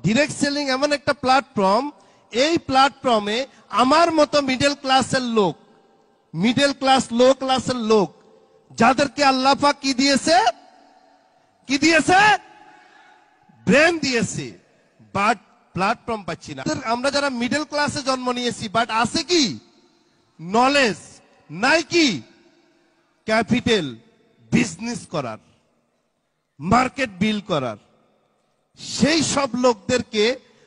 Direct selling এমন একটা platform, এই প্ল্যাটফর্মে আমার মতো মিডল ক্লাসের লোক, মিডল ক্লাস লো ক্লাসের লোক, যাদেরকে আল্লাহ পাক কি দিয়েছে, কি দিয়েছে, ব্রেন দিয়েছে, বাট প্ল্যাটফর্ম পাচ্ছি না। আমরা যারা মিডল ক্লাসে জন্ম নিয়েছি, বাট আছে কি নলেজ, নাই কি ক্যাপিটাল, বিজনেস করার, মার্কেট বিল্ড করার, সেই সব লোকদেরকে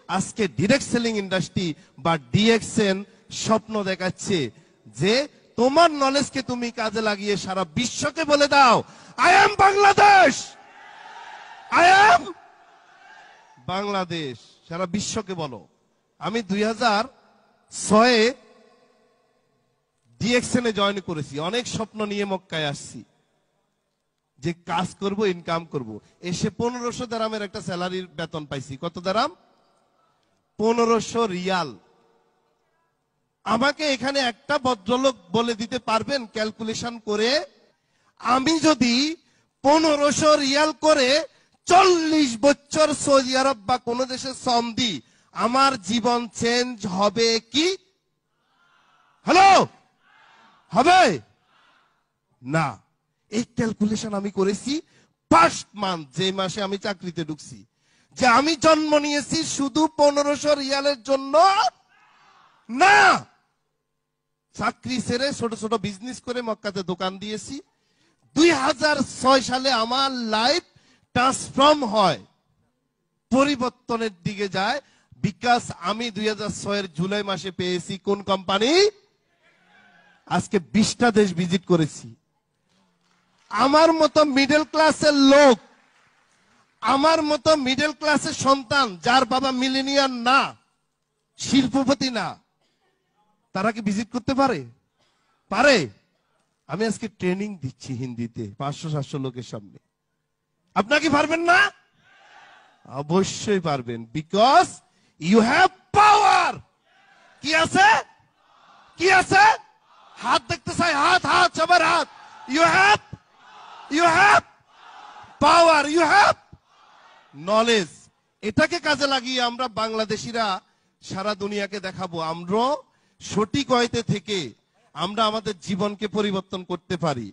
আজকে ডিরেক্ট সেলিং ইন্ডাস্ট্রি বা ডিএক্সএন স্বপ্ন দেখাচ্ছে যে তোমার নলেজকে তুমি কাজে লাগিয়ে সারা বিশ্বকে বলে দাও, I am Bangladesh, I am Bangladesh. সারা বিশ্বকে বলো। আমি 2006 ডিএক্সএন এ জয়েন করেছি, অনেক স্বপ্ন নিয়ে মক্কায় আসছি যে কাজ করব, ইনকাম করব। এসে 1500 দিরহামের একটা স্যালারির বেতন পাইছি। কত দিরহাম? 1500 রিয়াল। আমাকে এখানে একটা ভদ্রলোক বলে দিতে পারবেন ক্যালকুলেশন করে, আমি যদি 1500 রিয়াল করে 40 বছর সৌদি আরব বা কোন দেশে শ্রম দিই, আমার জীবন চেঞ্জ হবে কি? হ্যালো, হবে না। এই ক্যালকুলেশন আমি করেছি ফার্স্ট মান্থ, যে মাসে আমি চাকরিতে ঢুকছি, যে আমি জন্ম নিয়েছি শুধু 1500 রিয়ালের জন্য না। চাকরি ছেড়ে ছোট ছোট বিজনেস করে মক্কাতে দোকান দিয়েছি। 2006 সালে আমার লাইফ ট্রান্সফর্ম হয়, পরিবর্তনের দিকে যায়, বিকজ আমি 2006 এর জুলাই মাসে পেয়েছি কোন কোম্পানি? আজকে 20টা দেশ ভিজিট করেছি। আমার মতো মিডল ক্লাসের লোক, আমার মতো মিডল ক্লাসের সন্তান, যার বাবা মিলেনিয়ার না, শিল্পপতি না, তারা কি ভিজিট করতে পারে? পারে? আমি আজকে ট্রেনিং দিচ্ছি হিন্দিতে 500-700 লোকের সামনে। আপনারা কি পারবেন না? অবশ্যই পারবেন, বিকজ ইউ হ্যাভ পাওয়ার। কি আছে? কি আছে? হাত দেখতে চাই, হাত, হাত, সবার হাত। You have power, you have knowledge. এটাকে কাজে লাগিয়ে আমরা বাংলাদেশিরা সারা দুনিয়াকে দেখাবো আমরা সঠিক ওয়েতে থেকে আমরা আমাদের জীবনকে পরিবর্তন করতে পারি।